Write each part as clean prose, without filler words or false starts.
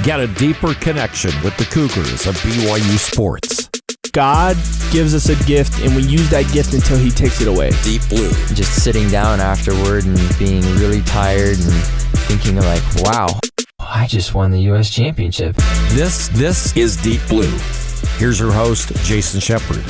Get a deeper connection with the Cougars of BYU sports. God gives us a gift, and we use that gift until he takes it away. Deep Blue. Just sitting down afterward and being really tired and thinking like, wow, I just won the U.S. championship. This is Deep Blue. Here's your host, Jason Shepard.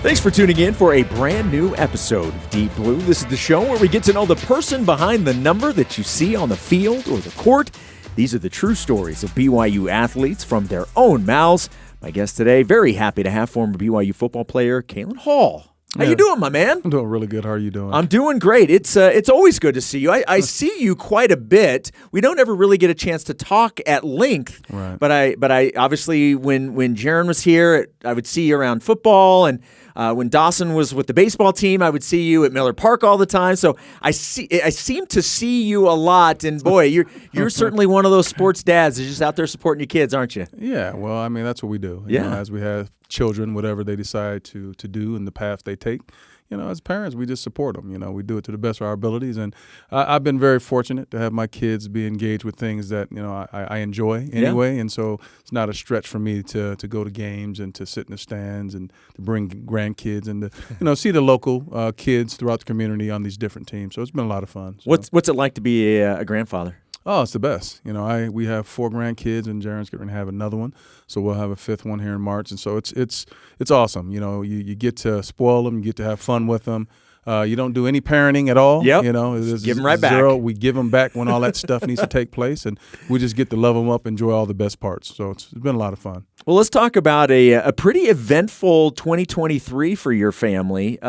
Thanks for tuning in for a brand new episode of Deep Blue. This is the show where we get to know the person behind the number that you see on the field or the court. These are the true stories of BYU athletes from their own mouths. My guest today, very happy to have former BYU football player Kalin Hall. How you doing, my man? I'm doing really good. How are you doing? I'm doing great. It's always good to see you. I see you quite a bit. We don't ever really get a chance to talk at length. Right. But I obviously when Jaren was here, I would see you around football, and when Dawson was with the baseball team, I would see you at Miller Park all the time. So I seem to see you a lot. And boy, you're certainly one of those sports dads that's just out there supporting your kids, aren't you? Yeah. Well, I mean, that's what we do. Yeah. You know, as we have children, whatever they decide to do and the path they take, you know, as parents, we just support them. You know, we do it to the best of our abilities. And I've been very fortunate to have my kids be engaged with things that, you know, I enjoy anyway. Yeah. And so it's not a stretch for me to go to games and to sit in the stands and to bring grandkids and to, you know, see the local kids throughout the community on these different teams. So it's been a lot of fun. So. What's it like to be a grandfather? Oh, it's the best. You know, we have 4 grandkids, and Jaren's going to have another one, so we'll have a 5th one here in March. And so it's awesome. You know, you get to spoil them, you get to have fun with them. You don't do any parenting at all. Yep. You know, give them right back. We give them back when all that stuff needs to take place, and we just get to love them up, enjoy all the best parts. So it's been a lot of fun. Well, let's talk about a pretty eventful 2023 for your family.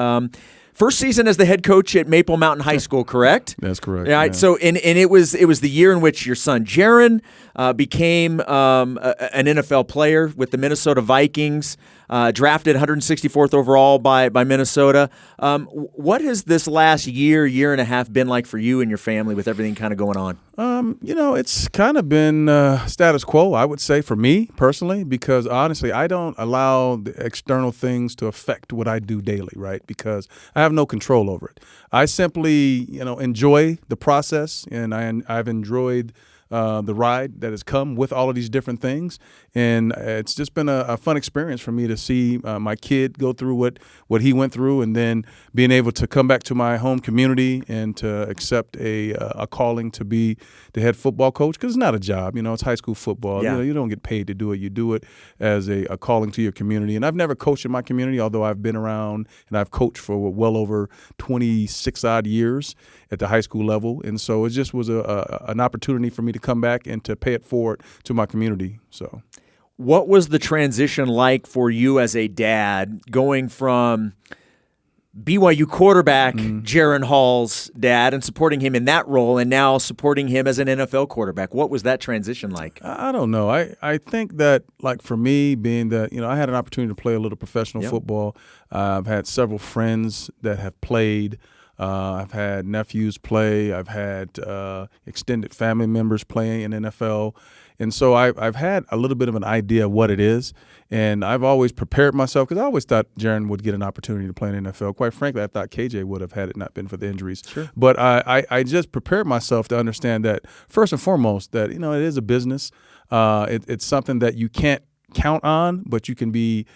First season as the head coach at Maple Mountain High School, correct? That's correct. Right. Yeah. So, and it was the year in which your son Jaren became an NFL player with the Minnesota Vikings, drafted 164th overall by Minnesota. What has this last year and a half been like for you and your family with everything kind of going on? You know, it's kind of been status quo, I would say, for me personally, because honestly, I don't allow the external things to affect what I do daily, right? Because I have no control over it. I simply, you know, enjoy the process, and I've enjoyed the ride that has come with all of these different things. And it's just been a fun experience for me to see my kid go through what he went through, and then being able to come back to my home community and to accept a calling to be the head football coach, because it's not a job. You know, it's high school football. Yeah. You know, you don't get paid to do it. You do it as a calling to your community. And I've never coached in my community, although I've been around and I've coached for well over 26-odd years at the high school level. And so it just was an opportunity for me to come back and to pay it forward to my community. So, what was the transition like for you as a dad, going from BYU quarterback Jaren Hall's dad and supporting him in that role, and now supporting him as an NFL quarterback? What was that transition like? I don't know. I think that, like, for me, being that, you know, I had an opportunity to play a little professional football. I've had several friends that have played. I've had nephews play. I've had extended family members playing in NFL. And so I've had a little bit of an idea of what it is. And I've always prepared myself, because I always thought Jaren would get an opportunity to play in the NFL. Quite frankly, I thought KJ would have, had it not been for the injuries. Sure. But I just prepared myself to understand that, first and foremost, that, you know, it is a business. It's something that you can't count on, but you can be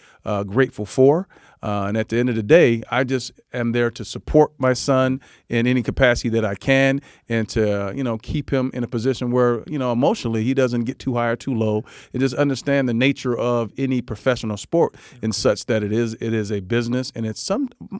grateful for. And at the end of the day, I just am there to support my son in any capacity that I can, and to, you know, keep him in a position where, you know, emotionally he doesn't get too high or too low, and just understand the nature of any professional sport in such that it is a business, and it's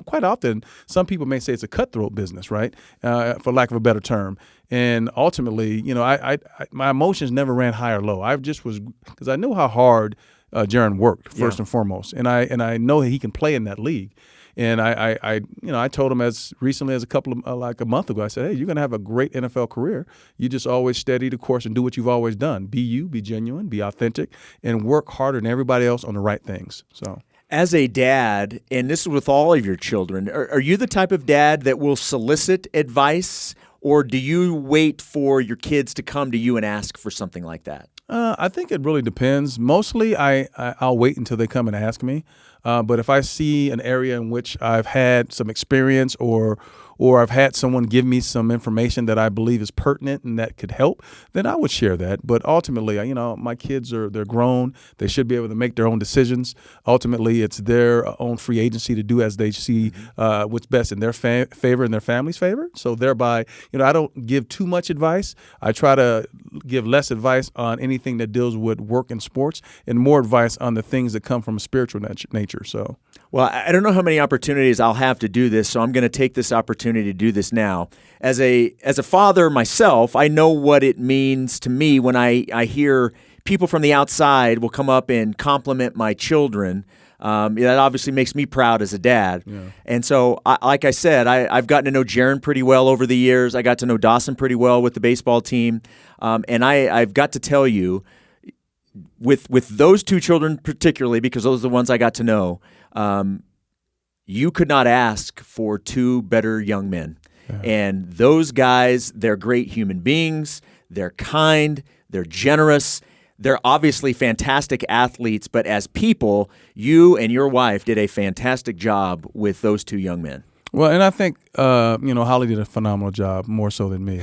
quite often some people may say it's a cutthroat business, right? For lack of a better term. And ultimately, you know, I my emotions never ran high or low. I just was, because I knew how hard Jaren worked, first and foremost, and I know that he can play in that league. And I told him as recently as a month ago, I said, hey, you're going to have a great NFL career. You just always steady the course and do what you've always done. Be you, be genuine, be authentic, and work harder than everybody else on the right things. So, as a dad, and this is with all of your children, are you the type of dad that will solicit advice, or do you wait for your kids to come to you and ask for something like that? I think it really depends. Mostly I'll wait until they come and ask me. But if I see an area in which I've had some experience or or I've had someone give me some information that I believe is pertinent and that could help, then I would share that. But ultimately, my kids they're grown. They should be able to make their own decisions. Ultimately, it's their own free agency to do as they see what's best in their favor and their family's favor. So thereby, I don't give too much advice. I try to give less advice on anything that deals with work and sports and more advice on the things that come from a spiritual nature. So, well, I don't know how many opportunities I'll have to do this, so I'm going to take this opportunity to do this now. As a father myself, I know what it means to me when I hear people from the outside will come up and compliment my children. That obviously makes me proud as a dad. Yeah. And so, like I said, I've gotten to know Jaren pretty well over the years. I got to know Dawson pretty well with the baseball team. And I've got to tell you, with those two children particularly, because those are the ones I got to know, you could not ask for two better young men. Yeah. And those guys, they're great human beings. They're kind. They're generous. They're obviously fantastic athletes, but as people, you and your wife did a fantastic job with those two young men. Well, and I think Holly did a phenomenal job, more so than me.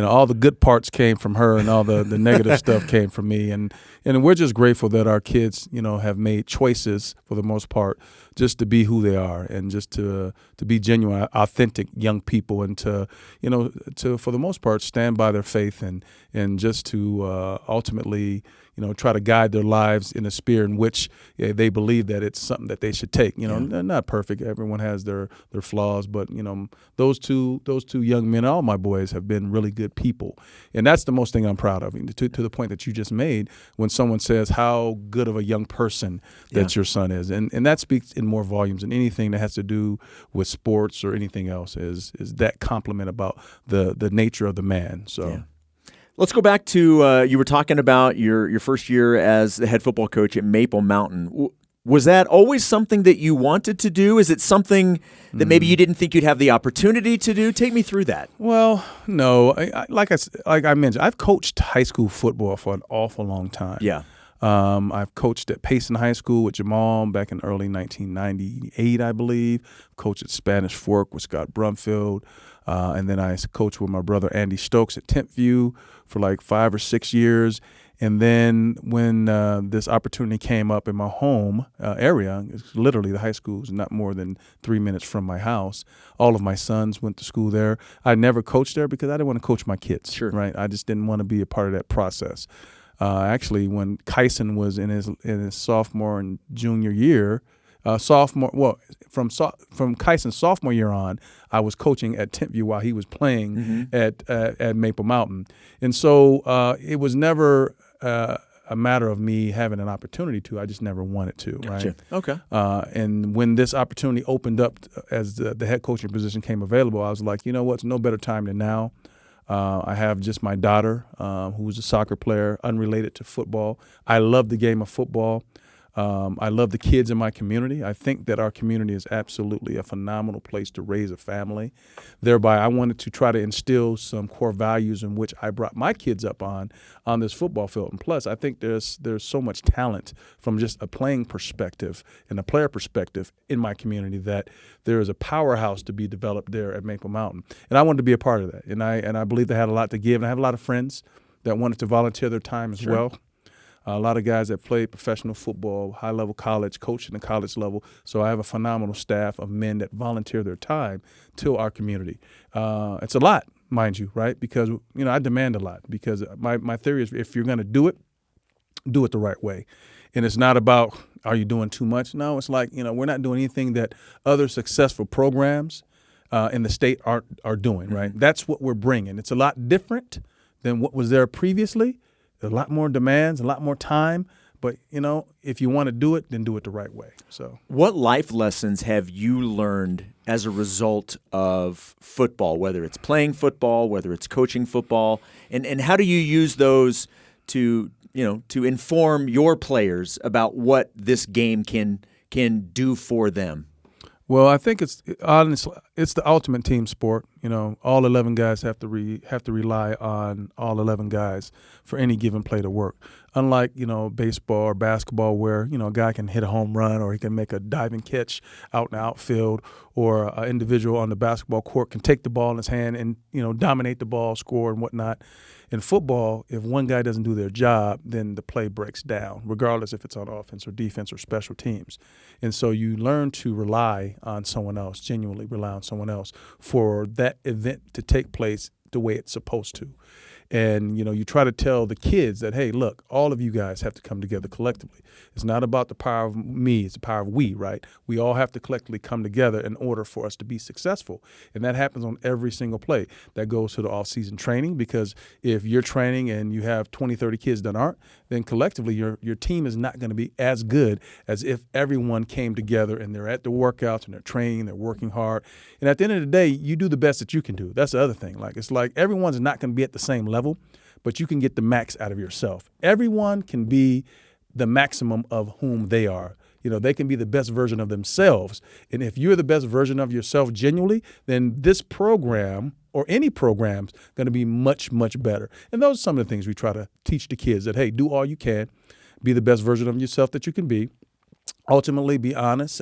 All the good parts came from her, and all the negative stuff came from me. And we're just grateful that our kids, have made choices for the most part, just to be who they are, and just to be genuine, authentic young people, and to for the most part stand by their faith, and just to ultimately try to guide their lives in a spirit in which they believe that it's something that they should take. They're not perfect. Everyone has their flaws, but those two young men, all my boys, have been really good people, and that's the most thing I'm proud of. To the point that you just made, when someone says how good of a young person that your son is, and that speaks in more volumes than anything that has to do with sports or anything else. Is that compliment about the nature of the man? So. Yeah. Let's go back to you were talking about your first year as the head football coach at Maple Mountain. Was that always something that you wanted to do? Is it something that maybe you didn't think you'd have the opportunity to do? Take me through that. Well, no. Like I mentioned, I've coached high school football for an awful long time. Yeah. I've coached at Payson High School with Jamal back in early 1998, I believe. Coached at Spanish Fork with Scott Brumfield. And then I coached with my brother Andy Stokes at Tentview for like 5 or 6 years. And then when this opportunity came up in my home area, literally the high school is not more than 3 minutes from my house. All of my sons went to school there. I never coached there because I didn't want to coach my kids. Sure. Right? I just didn't want to be a part of that process. Actually, when Kyson was in his sophomore and junior year, from Kyson's sophomore year on, I was coaching at Tentview while he was playing at Maple Mountain, and so it was never a matter of me having an opportunity to. I just never wanted to. Gotcha. Right? Okay. And when this opportunity opened up as the head coaching position came available, I was like, you know what? It's no better time than now. I have just my daughter, who's a soccer player, unrelated to football. I love the game of football. I love the kids in my community. I think that our community is absolutely a phenomenal place to raise a family. Thereby, I wanted to try to instill some core values in which I brought my kids up on this football field. And plus, I think there's so much talent from just a playing perspective and a player perspective in my community that there is a powerhouse to be developed there at Maple Mountain. And I wanted to be a part of that. And I believe they had a lot to give. And I have a lot of friends that wanted to volunteer their time as well. A lot of guys that played professional football, high-level college, coaching at the college level. So I have a phenomenal staff of men that volunteer their time to our community. It's a lot, mind you, right? Because, I demand a lot. Because my theory is if you're going to do it the right way. And it's not about, are you doing too much? No, it's like, we're not doing anything that other successful programs in the state are doing, right? That's what we're bringing. It's a lot different than what was there previously. There's a lot more demands, a lot more time. But, if you want to do it, then do it the right way. So, what life lessons have you learned as a result of football, whether it's playing football, whether it's coaching football, and how do you use those to inform your players about what this game can do for them? Well, I think it's honestly, it's the ultimate team sport. All 11 guys have to rely on all 11 guys for any given play to work. Unlike, baseball or basketball where, a guy can hit a home run or he can make a diving catch out in the outfield, or an individual on the basketball court can take the ball in his hand and, dominate the ball, score and whatnot. In football, if one guy doesn't do their job, then the play breaks down, regardless if it's on offense or defense or special teams. And so you learn to rely on someone else, genuinely rely on someone else for that event to take place the way it's supposed to. And, you try to tell the kids that, hey, look, all of you guys have to come together collectively. It's not about the power of me, it's the power of we, right? We all have to collectively come together in order for us to be successful. And that happens on every single play. That goes to the off-season training, because if you're training and you have 20, 30 kids that aren't, then collectively your team is not going to be as good as if everyone came together and they're at the workouts and they're training, they're working hard. And at the end of the day, you do the best that you can do. That's the other thing. It's like everyone's not going to be at the same level, but you can get the max out of yourself. Everyone can be the maximum of whom they are. They can be the best version of themselves. And if you're the best version of yourself genuinely, then this program or any program's going to be much, much better. And those are some of the things we try to teach the kids, that, hey, do all you can, be the best version of yourself that you can be. Ultimately, be honest.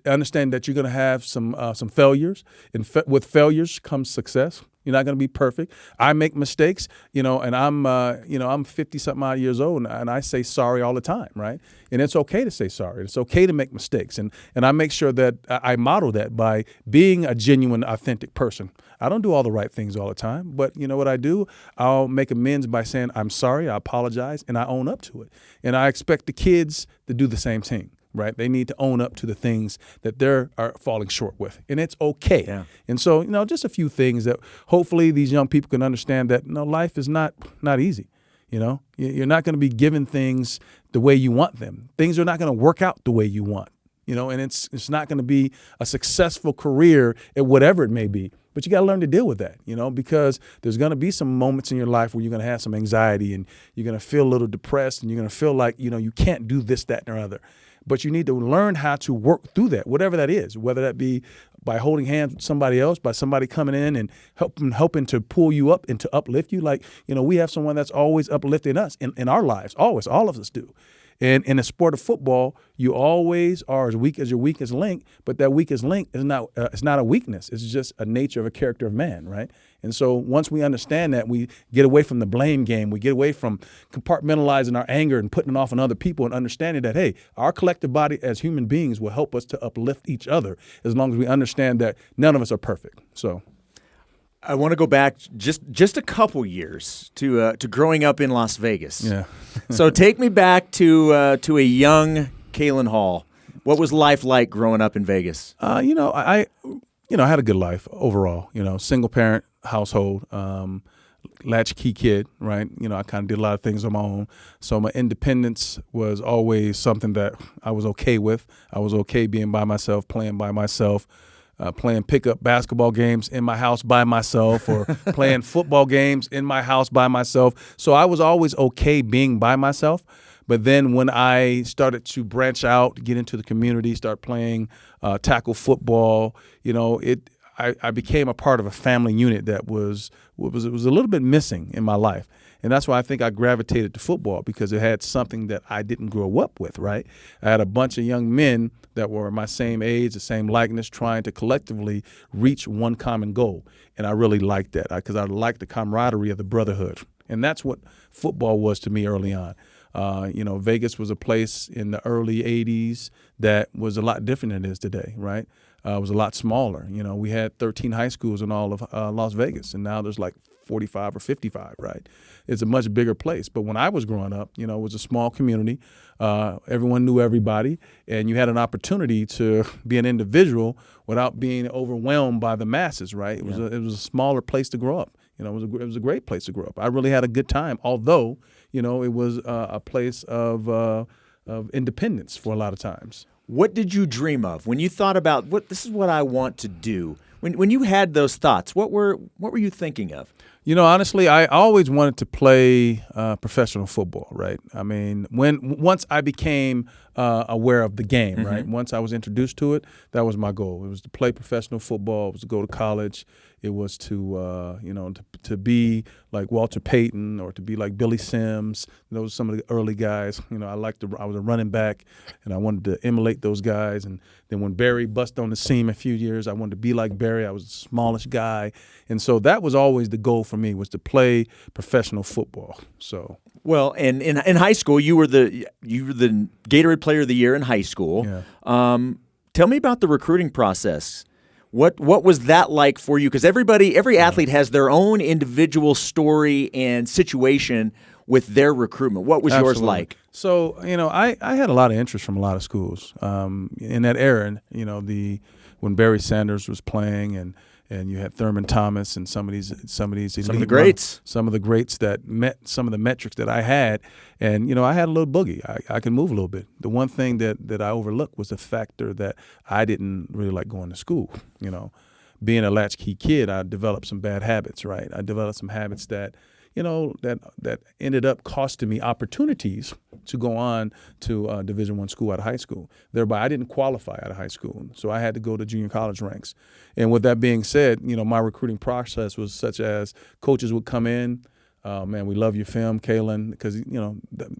Understand that you're going to have some failures. And with failures comes success. You're not going to be perfect. I make mistakes, and I'm 50-something odd years old, and I say sorry all the time, right? And it's okay to say sorry. It's okay to make mistakes. And I make sure that I model that by being a genuine, authentic person. I don't do all the right things all the time, but you know what I do? I'll make amends by saying I'm sorry, I apologize, and I own up to it. And I expect the kids to do the same thing. Right? They need to own up to the things that they're falling short with. And it's okay. Yeah. And so, just a few things that hopefully these young people can understand, that life is not easy. You're not going to be given things the way you want them. Things are not going to work out the way you want. And it's not going to be a successful career at whatever it may be. But you got to learn to deal with that, because there's going to be some moments in your life where you're going to have some anxiety and you're going to feel a little depressed and you're going to feel like, you can't do this, that, and the other. But you need to learn how to work through that, whatever that is, whether that be by holding hands with somebody else, by somebody coming in and helping to pull you up and to uplift you. Like, we have someone that's always uplifting us in our lives, always, all of us do. And in the sport of football, you always are as weak as your weakest link, but that weakest link is not it's not a weakness. It's just a nature of a character of man, right? And so once we understand that, we get away from the blame game. We get away from compartmentalizing our anger and putting it off on other people, and understanding that, hey, our collective body as human beings will help us to uplift each other as long as we understand that none of us are perfect. So I want to go back just a couple years to growing up in Las Vegas. Yeah. So take me back to a young Kalin Hall. What was life like growing up in Vegas? I had a good life overall. Single parent household, latchkey kid, right? I kind of did a lot of things on my own. So my independence was always something that I was okay with. I was okay being by myself, playing by myself. Playing pickup basketball games in my house by myself, or playing football games in my house by myself. So I was always okay being by myself. But then when I started to branch out, get into the community, start playing tackle football, I became a part of a family unit that was a little bit missing in my life. And that's why I think I gravitated to football, because it had something that I didn't grow up with, right? I had a bunch of young men that were my same age, the same likeness, trying to collectively reach one common goal. And I really liked that, because I liked the camaraderie of the brotherhood. And that's what football was to me early on. Vegas was a place in the early 80s that was a lot different than it is today, right? It was a lot smaller. We had 13 high schools in all of Las Vegas, and now there's like 45 or 55, right? It's a much bigger place. But when I was growing up, it was a small community. Everyone knew everybody, and you had an opportunity to be an individual without being overwhelmed by the masses, right? It was a smaller place to grow up. It was a great place to grow up. I really had a good time, although, it was a place of independence for a lot of times. What did you dream of when you thought about this is what I want to do? When you had those thoughts, what were you thinking of? Honestly, I always wanted to play professional football, right? I mean, once I became aware of the game, right? Once I was introduced to it, that was my goal. It was to play professional football. It was to go to college. It was to to be like Walter Payton or to be like Billy Sims. Those are some of the early guys. I was a running back, and I wanted to emulate those guys. And then when Barry bust on the scene a few years, I wanted to be like Barry. I was the smallest guy, and so that was always the goal for me, was to play professional football. So. Well, and in high school, you were the Gatorade Player of the Year in high school. Yeah. Tell me about the recruiting process. What was that like for you? Because every athlete has their own individual story and situation with their recruitment. What was yours like? So, I had a lot of interest from a lot of schools in that era. When Barry Sanders was playing, and you had Thurman Thomas and some of the greats that met some of the metrics that I had. And, I had a little boogie. I could move a little bit. The one thing that I overlooked was the factor that I didn't really like going to school. Being a latchkey kid, I developed some bad habits, right? I developed some habits that that ended up costing me opportunities to go on to Division I school out of high school. Thereby, I didn't qualify out of high school, so I had to go to junior college ranks. And with that being said, my recruiting process was such as coaches would come in, man, we love your film, Kalin, because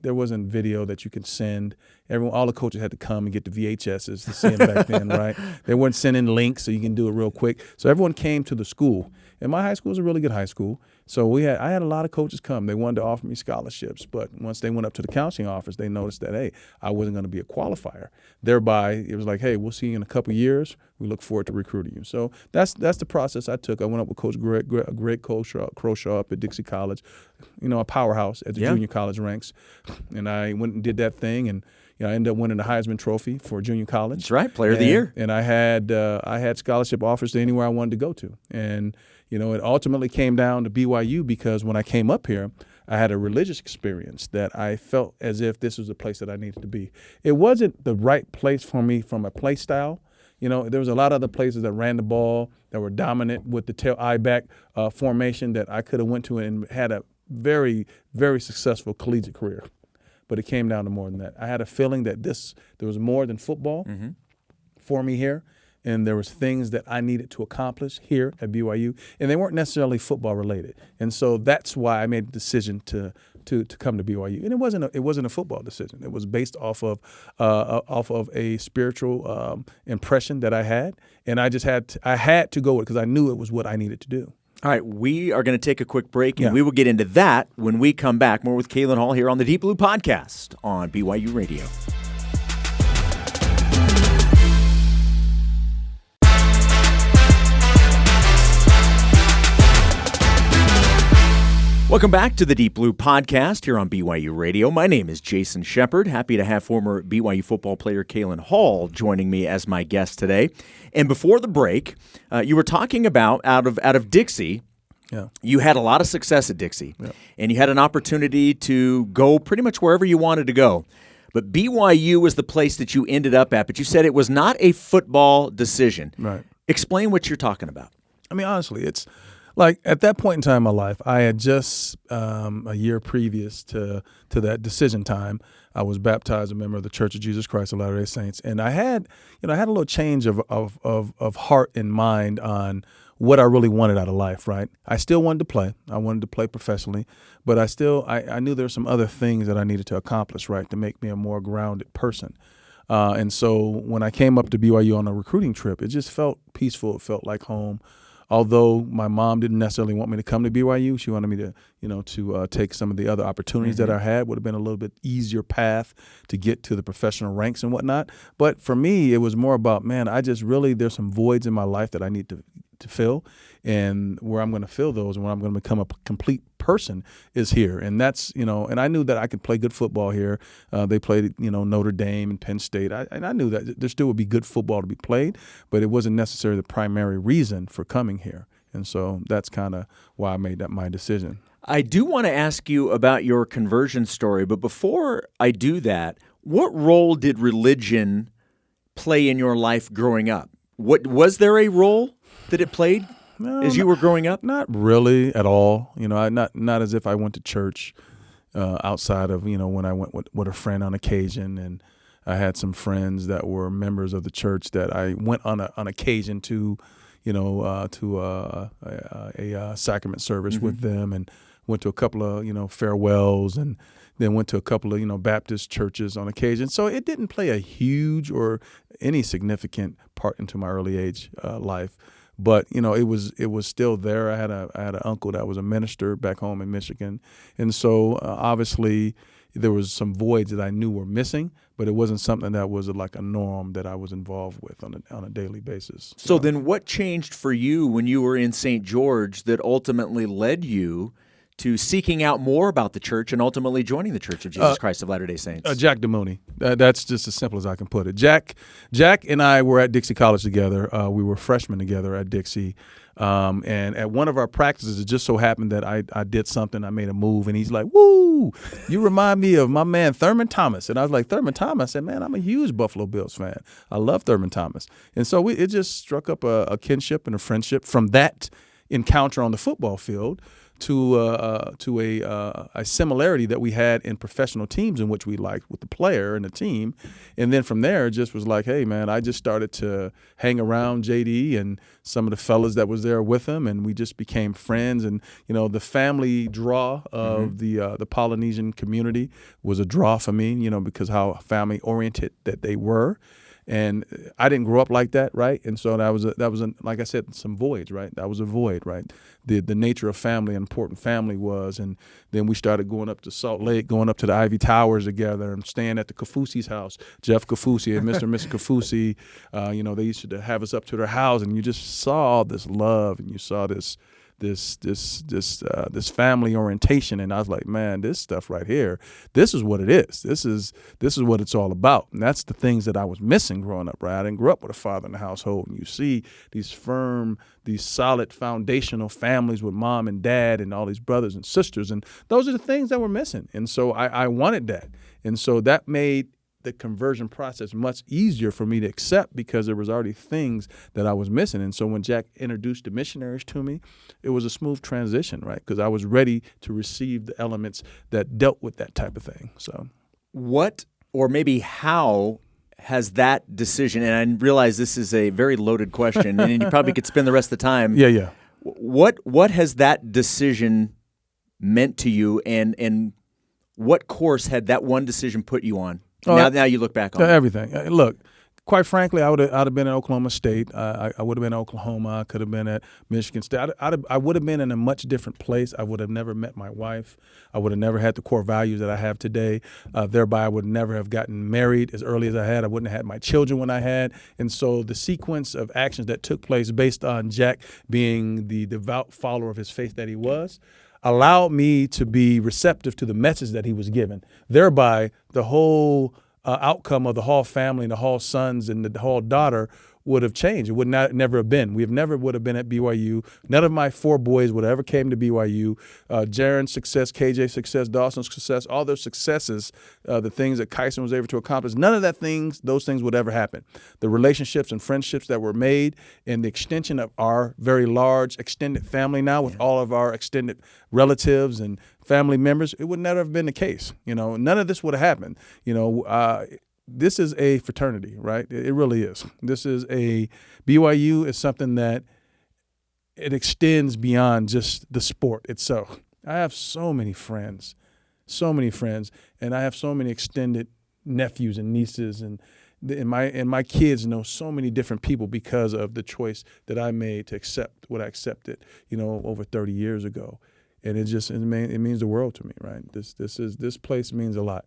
there wasn't video that you could send. All the coaches had to come and get the VHSs to send back then, right? They weren't sending links, so you can do it real quick. So everyone came to the school, and my high school was a really good high school. So I had a lot of coaches come. They wanted to offer me scholarships, but once they went up to the counseling office, they noticed that, hey, I wasn't going to be a qualifier. Thereby, it was like, hey, we'll see you in a couple of years. We look forward to recruiting you. So that's the process I took. I went up with Coach Greg Croshaw up at Dixie College, a powerhouse at the junior college ranks, and I went and did that thing, and I ended up winning the Heisman Trophy for junior college. That's right, Player of the Year. And I had scholarship offers to anywhere I wanted to go to, and it ultimately came down to BYU because when I came up here, I had a religious experience that I felt as if this was the place that I needed to be. It wasn't the right place for me from a play style. There was a lot of other places that ran the ball, that were dominant with the tail eye back formation that I could have went to and had a very, very successful collegiate career. But it came down to more than that. I had a feeling that there was more than football for me here. And there was things that I needed to accomplish here at BYU, and they weren't necessarily football related. And so that's why I made the decision to come to BYU. And it wasn't a football decision. It was based off of a spiritual impression that I had, and I had to go with it because I knew it was what I needed to do. All right, we are going to take a quick break, and we will get into that when we come back. More with Kalin Hall here on the Deep Blue Podcast on BYU Radio. Welcome back to the Deep Blue Podcast here on BYU Radio. My name is Jason Shepard. Happy to have former BYU football player Kalin Hall joining me as my guest today. And before the break, you were talking about out of Dixie. Yeah. You had a lot of success at Dixie, and you had an opportunity to go pretty much wherever you wanted to go. But BYU was the place that you ended up at, but you said it was not a football decision. Right. Explain what you're talking about. I mean, honestly, it's like at that point in time in my life, I had just a year previous to that decision time, I was baptized a member of the Church of Jesus Christ of Latter-day Saints, and I had a little change of heart and mind on what I really wanted out of life. Right, I still wanted to play. I wanted to play professionally, but I knew there were some other things that I needed to accomplish, right, to make me a more grounded person. And so when I came up to BYU on a recruiting trip, it just felt peaceful. It felt like home. Although my mom didn't necessarily want me to come to BYU, she wanted me to take some of the other opportunities that I had. Would have been a little bit easier path to get to the professional ranks and whatnot. But for me, it was more about, man, there's some voids in my life that I need to fill, and where I'm going to fill those and where I'm going to become a complete person is here. And that's, and I knew that I could play good football here. They played, Notre Dame and Penn State. And I knew that there still would be good football to be played, but it wasn't necessarily the primary reason for coming here. And so that's kind of why I made that my decision. I do want to ask you about your conversion story, but before I do that, what role did religion play in your life growing up? Was there a role that it played? as you were growing up? Not really at all. Not as if I went to church outside of, when I went with a friend on occasion, and I had some friends that were members of the church that I went on occasion to, a sacrament service with them, and went to a couple of, farewells, and then went to a couple of, Baptist churches on occasion. So it didn't play a huge or any significant part into my early age life. But it was still there. I had an uncle that was a minister back home in Michigan, and so obviously there was some voids that I knew were missing, but it wasn't something that was like a norm that I was involved with on a daily basis. So then, what changed for you when you were in St. George that ultimately led you to seeking out more about the church and ultimately joining the Church of Jesus Christ of Latter-day Saints? Jack DeMooney. That's just as simple as I can put it. Jack and I were at Dixie College together. We were freshmen together at Dixie. And at one of our practices, it just so happened that I did something. I made a move, and he's like, "Woo, you remind me of my man Thurman Thomas." And I was like, "Thurman Thomas?" I said, "Man, I'm a huge Buffalo Bills fan. I love Thurman Thomas." And so it just struck up a kinship and a friendship from that encounter on the football field to a similarity that we had in professional teams in which we liked with the player and the team. And then from there, it just was like, hey, man, I just started to hang around JD and some of the fellas that was there with him, and we just became friends. And, the family draw of the Polynesian community was a draw for me, because how family-oriented that they were. And I didn't grow up like that, right? And so that was like I said, some voids, right? That was a void, right? The nature of family, important family was, and then we started going up to Salt Lake, going up to the Ivy Towers together, and staying at the Kafusi's house, Jeff Kafusi and Mr. and Mrs. Kafusi. They used to have us up to their house, and you just saw this love, and you saw this family orientation, and I was like, man, this stuff right here, this is what it is. This is what it's all about, and that's the things that I was missing growing up. Right, I didn't grow up with a father in the household, and you see these solid foundational families with mom and dad and all these brothers and sisters, and those are the things that were missing. And so I wanted that, and so that made the conversion process much easier for me to accept, because there was already things that I was missing. And so when Jack introduced the missionaries to me, it was a smooth transition, right? Because I was ready to receive the elements that dealt with that type of thing. So what, or maybe how, has that decision, and I realize this is a very loaded question, and you probably could spend the rest of the time. Yeah. What has that decision meant to you, and what course had that one decision put you on? Now you look back on everything. Look, quite frankly, I'd have been in Oklahoma State. I would have been in Oklahoma. I could have been at Michigan State. I would have been in a much different place. I would have never met my wife. I would have never had the core values that I have today. Thereby, I would never have gotten married as early as I had. I wouldn't have had my children when I had. And so the sequence of actions that took place based on Jack being the devout follower of his faith that he was allowed me to be receptive to the message that he was given. Thereby, the whole outcome of the Hall family and the Hall sons and the Hall daughter would have changed. It would never have been. We never would have been at BYU. None of my four boys would have ever came to BYU. Jaren's success, KJ's success, Dawson's success, all those successes, the things that Kyson was able to accomplish, none of those things would ever happen. The relationships and friendships that were made, and the extension of our very large extended family now with all of our extended relatives and family members, it would never have been the case. None of this would have happened. This is a fraternity, right? It really is. BYU is something that it extends beyond just the sport itself. I have so many friends, and I have so many extended nephews and nieces, and my kids know so many different people because of the choice that I made to accept what I accepted, over 30 years ago. And it means the world to me, right? This place means a lot.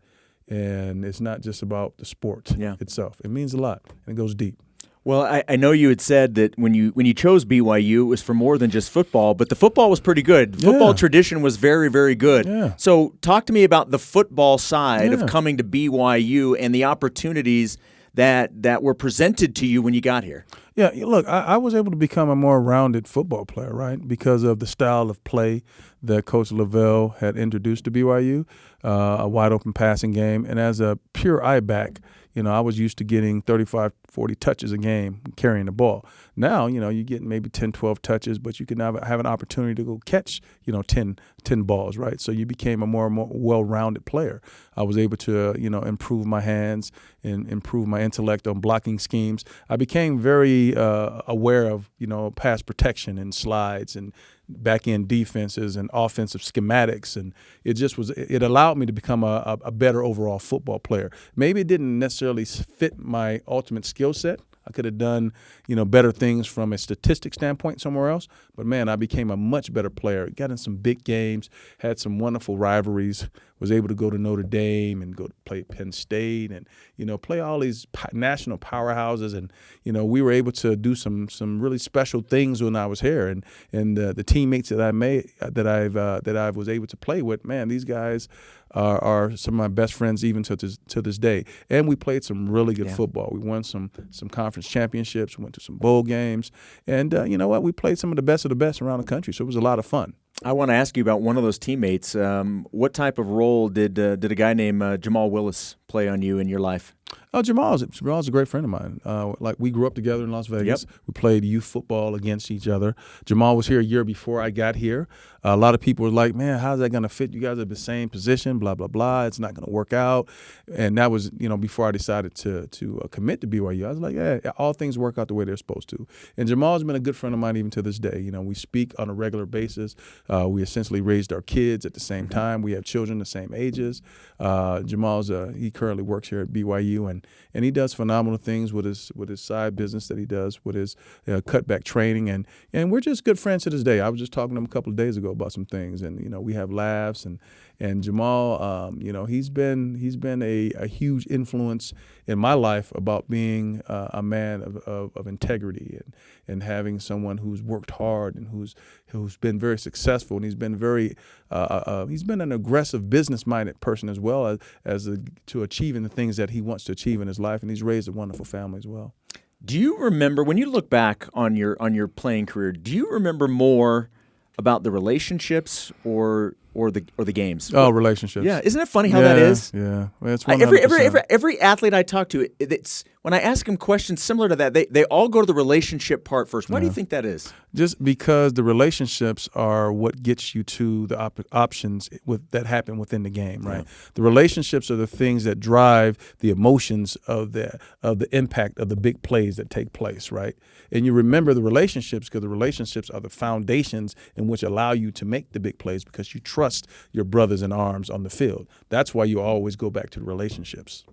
And it's not just about the sport itself. It means a lot, and it goes deep. Well, I know you had said that when you chose BYU, it was for more than just football, but the football was pretty good. The football tradition was very, very good. Yeah. So talk to me about the football side of coming to BYU and the opportunities that were presented to you when you got here. Yeah, look, I was able to become a more rounded football player, right, because of the style of play that Coach Lavelle had introduced to BYU, a wide-open passing game. And as a pure I-back, I was used to getting 35, 40 touches a game carrying the ball. Now, you get maybe 10, 12 touches, but you can have an opportunity to go catch, 10 balls, right? So you became a more well-rounded player. I was able to, improve my hands and improve my intellect on blocking schemes. I became very aware of, pass protection and slides and back-end defenses and offensive schematics, and it allowed me to become a better overall football player. Maybe it didn't necessarily fit my ultimate skill set. I could have done, better things from a statistic standpoint somewhere else. But, man, I became a much better player. Got in some big games, had some wonderful rivalries, was able to go to Notre Dame and go to play Penn State and, play all these national powerhouses. And, we were able to do some really special things when I was here. And the teammates that I was able to play with, man, these guys are some of my best friends even to this day. And we played some really good football. We won some conference championships. We went to some bowl games. And you know what? We played some of the best around the country. So it was a lot of fun. I want to ask you about one of those teammates. What type of role did a guy named Jamal Willis play on you in your life? Oh, Jamal's a great friend of mine. We grew up together in Las Vegas. Yep. We played youth football against each other. Jamal was here a year before I got here. A lot of people were like, man, how's that going to fit? You guys are in the same position, blah, blah, blah. It's not going to work out. And that was, before I decided to commit to BYU. I was like, yeah, all things work out the way they're supposed to. And Jamal's been a good friend of mine even to this day. We speak on a regular basis. We essentially raised our kids at the same time. We have children the same ages. Jamal's he currently works here at BYU, and he does phenomenal things with his side business that he does with his cutback training, and we're just good friends to this day. I was just talking to him a couple of days ago about some things, and we have laughs, and Jamal, he's been a huge influence in my life about being a man of integrity and having someone who's worked hard and who's been very successful, and he's been an aggressive business-minded person as well as to achieving the things that he wants to achieve in his life, and he's raised a wonderful family as well. Do you remember, when you look back on your playing career, do you remember more about the relationships or the games? Oh, relationships. Yeah, isn't it funny how that is? Yeah, well, it's 100%. Every athlete I talk to, it's when I ask them questions similar to that, they all go to the relationship part first. Why do you think that is? Just because the relationships are what gets you to the options that happen within the game, right? Yeah. The relationships are the things that drive the emotions of the impact of the big plays that take place, right? And you remember the relationships because the relationships are the foundations in which allow you to make the big plays because you trust your brothers in arms on the field. That's why you always go back to the relationships.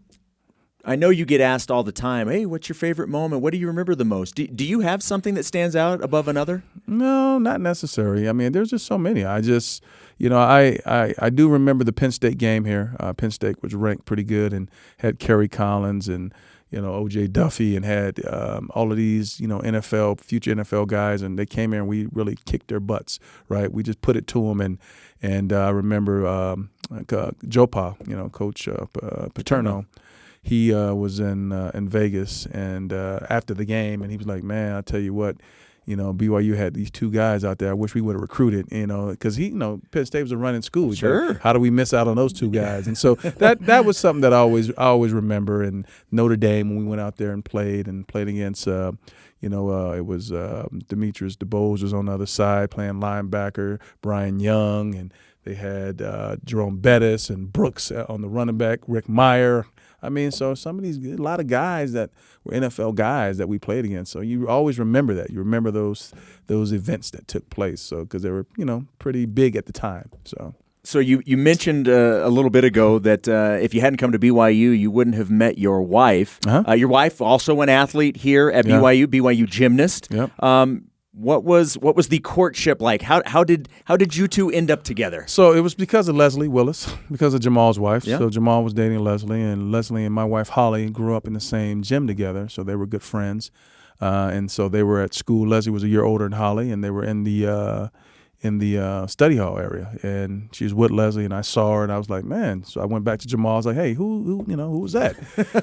I know you get asked all the time, hey, what's your favorite moment? What do you remember the most? Do you have something that stands out above another? No, not necessarily. I mean, there's just so many. I just, I do remember the Penn State game here. Penn State was ranked pretty good and had Kerry Collins and, O.J. Duffy and had all of these, future NFL guys, and they came here and we really kicked their butts, right? We just put it to them, and I remember Jopa, Coach Paterno. He was in Vegas, and after the game, and he was like, "Man, I tell you what, BYU had these two guys out there. I wish we would have recruited, because Penn State was a running school. Sure. How do we miss out on those two guys?" And so that was something that I always remember. And Notre Dame, when we went out there and played against, it was Demetrius DeBose was on the other side playing linebacker, Brian Young, and they had Jerome Bettis and Brooks on the running back, Rick Meyer. I mean, so a lot of guys that were NFL guys that we played against. So you always remember that. You remember those events that took place. So because they were, pretty big at the time. So you mentioned a little bit ago that if you hadn't come to BYU, you wouldn't have met your wife. Uh-huh. Your wife also an athlete here at BYU, BYU gymnast. Yep. What was the courtship like? How did you two end up together? So it was because of Leslie Willis, because of Jamal's wife. Yeah. So Jamal was dating Leslie, and Leslie and my wife Holly grew up in the same gym together. So they were good friends, and so they were at school. Leslie was a year older than Holly, and they were in the in the study hall area, and she was with Leslie, and I saw her, and I was like, man. So I went back to Jamal. I was like, hey, who was that?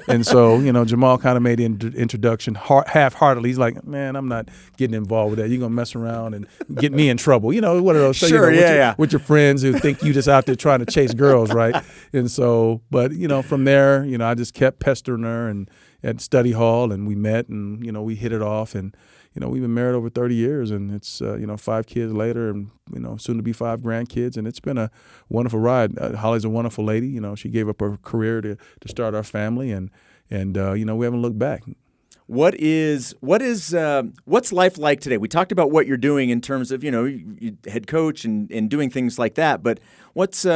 And so, Jamal kind of made the introduction half-heartedly. He's like, man, I'm not getting involved with that. You're gonna mess around and get me in trouble. One of those. Sure, with your friends who think you just out there trying to chase girls, right? And so, but from there, I just kept pestering her and at study hall, and we met, and we hit it off, and we've been married over 30 years, and it's 5 kids later, and soon to be 5 grandkids, and it's been a wonderful ride. Holly's a wonderful lady. She gave up her career to start our family, and we haven't looked back. What's life like today? We talked about what you're doing in terms of you head coach and doing things like that, but what's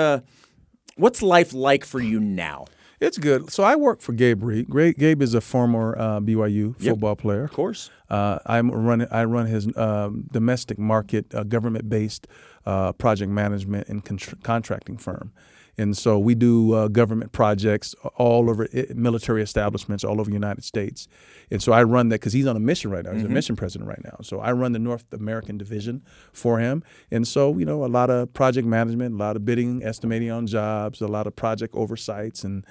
life like for you now? It's good. So I work for Gabe Reed. Gabe is a former BYU football player. Of course. I run his domestic market, government-based project management and contracting firm. And so we do government projects all over military establishments all over the United States. And so I run that because he's on a mission right now. He's a mission president right now. So I run the North American division for him. And so, a lot of project management, a lot of bidding, estimating on jobs, a lot of project oversights. And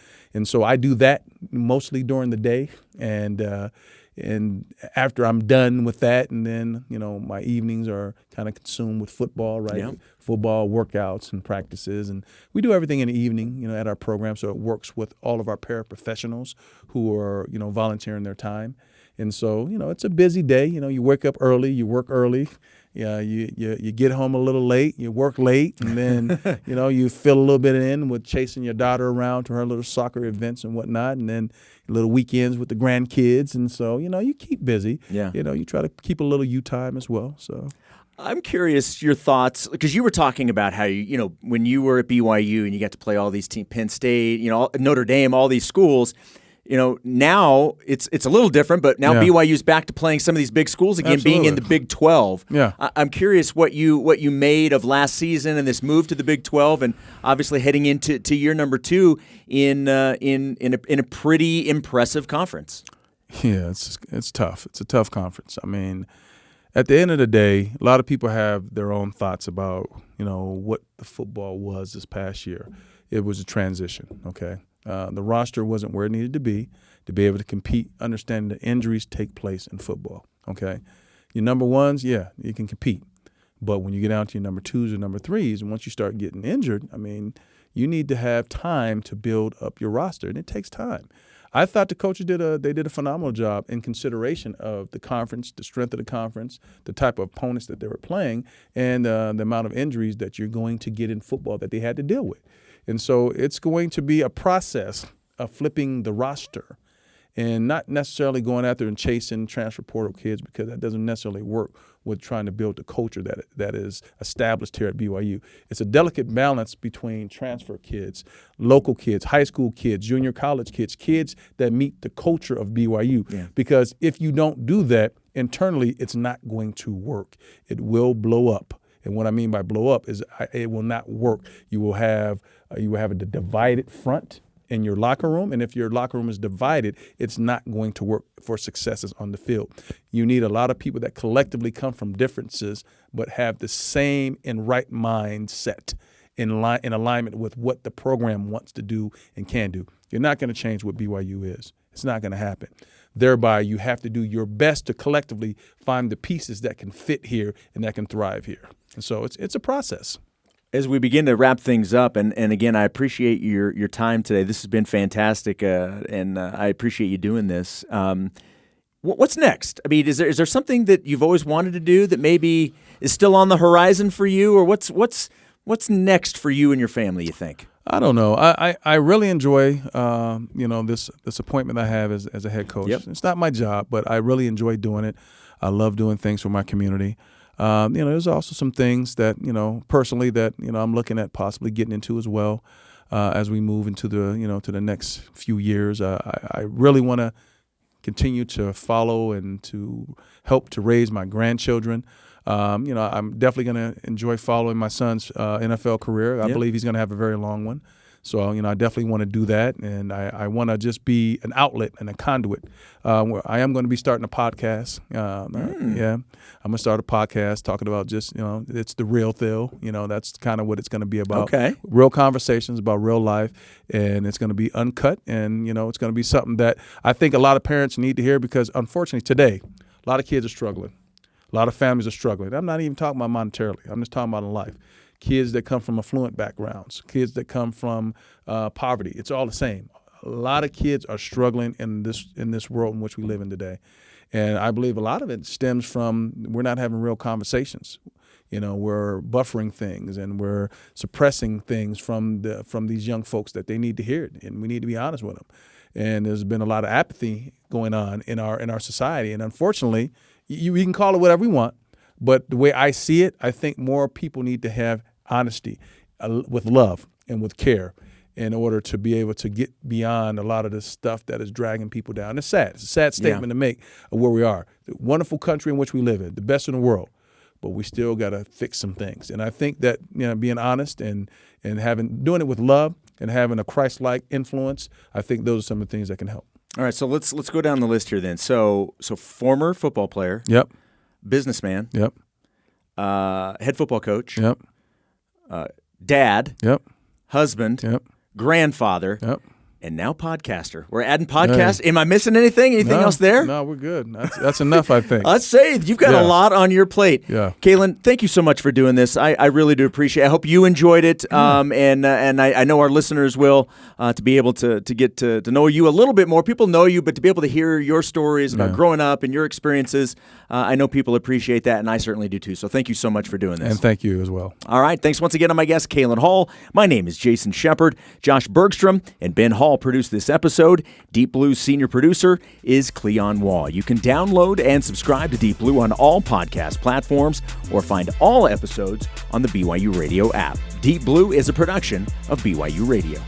so I do that mostly during the day. And after I'm done with that, and then, my evenings are kind of consumed with football, right? Yeah. Football workouts and practices. And we do everything in the evening, at our program. So it works with all of our paraprofessionals who are, volunteering their time. And so, it's a busy day. You wake up early, you work early. Yeah, you get home a little late, you work late, and then, you fill a little bit in with chasing your daughter around to her little soccer events and whatnot, and then little weekends with the grandkids. And so, you keep busy. Yeah. You try to keep a little you time as well. So I'm curious your thoughts, because you were talking about how when you were at BYU and you got to play all these teams, Penn State, Notre Dame, all these schools. Now it's a little different, but now BYU's back to playing some of these big schools again, Absolutely. being in the Big 12. Yeah. I'm curious what you made of last season and this move to the Big 12, and obviously heading into year number 2 in a pretty impressive conference. Yeah, it's tough. It's a tough conference. I mean, at the end of the day, a lot of people have their own thoughts about what the football was this past year. It was a transition. Okay. The roster wasn't where it needed to be able to compete, understanding that injuries take place in football, okay? Your number ones, you can compete. But when you get down to your number 2s or number 3s, and once you start getting injured, I mean, you need to have time to build up your roster, and it takes time. I thought the coaches did a phenomenal job in consideration of the conference, the strength of the conference, the type of opponents that they were playing, and the amount of injuries that you're going to get in football that they had to deal with. And so it's going to be a process of flipping the roster and not necessarily going out there and chasing transfer portal kids, because that doesn't necessarily work with trying to build the culture that is established here at BYU. It's a delicate balance between transfer kids, local kids, high school kids, junior college kids that meet the culture of BYU. Yeah. Because if you don't do that internally, it's not going to work. It will blow up. And what I mean by blow up is it will not work. You will have a divided front in your locker room, and if your locker room is divided, it's not going to work for successes on the field. You need a lot of people that collectively come from differences but have the same and right mindset in alignment with what the program wants to do and can do. You're not going to change what BYU is. It's not going to happen. Thereby, you have to do your best to collectively find the pieces that can fit here and that can thrive here. And so it's a process. As we begin to wrap things up, and again, I appreciate your time today. This has been fantastic, and I appreciate you doing this. What's next? I mean, is there something that you've always wanted to do that maybe is still on the horizon for you, or what's next for you and your family, you think? I don't know. I really enjoy this appointment I have as a head coach. Yep. It's not my job, but I really enjoy doing it. I love doing things for my community. There's also some things that personally that I'm looking at possibly getting into as well as we move into to the next few years. I really want to continue to follow and to help to raise my grandchildren. I'm definitely going to enjoy following my son's NFL career. I believe he's going to have a very long one. So, I definitely want to do that, and I want to just be an outlet and a conduit. Where I am going to be starting a podcast. Yeah, I'm going to start a podcast talking about just, it's the real deal. That's kind of what it's going to be about. Okay. Real conversations about real life, and it's going to be uncut, and, it's going to be something that I think a lot of parents need to hear because, unfortunately, today, a lot of kids are struggling. A lot of families are struggling. I'm not even talking about monetarily. I'm just talking about in life. Kids that come from affluent backgrounds, kids that come from poverty. It's all the same. A lot of kids are struggling in this world in which we live in today. And I believe a lot of it stems from we're not having real conversations. We're buffering things and we're suppressing things from these young folks that they need to hear it, and we need to be honest with them. And there's been a lot of apathy going on in our society. And unfortunately, we can call it whatever we want, but the way I see it, I think more people need to have honesty with love and with care in order to be able to get beyond a lot of the stuff that is dragging people down. It's sad. It's a sad statement to make of where we are. The wonderful country in which we live in, the best in the world, but we still got to fix some things. And I think that being honest and doing it with love and having a Christ-like influence, I think those are some of the things that can help. All right, so let's go down the list here then. So former football player. Yep. Businessman. Yep. Head football coach. Yep. Dad. Yep. Husband. Yep. Grandfather. Yep. And now podcaster. We're adding podcast. Hey. Am I missing anything? Anything else there? No, we're good. That's enough, I think. Let's say you've got a lot on your plate. Yeah. Kalin, thank you so much for doing this. I really do appreciate it. I hope you enjoyed it, and I know our listeners will, to be able to get to know you a little bit more. People know you, but to be able to hear your stories about growing up and your experiences, I know people appreciate that, and I certainly do too. So thank you so much for doing this. And thank you as well. All right. Thanks once again to my guest, Kalin Hall. My name is Jason Shepard. Josh Bergstrom and Ben Hall produced this episode. Deep Blue's senior producer is Cleon Wall. You can download and subscribe to Deep Blue on all podcast platforms or find all episodes on the BYU Radio app. Deep Blue is a production of BYU Radio.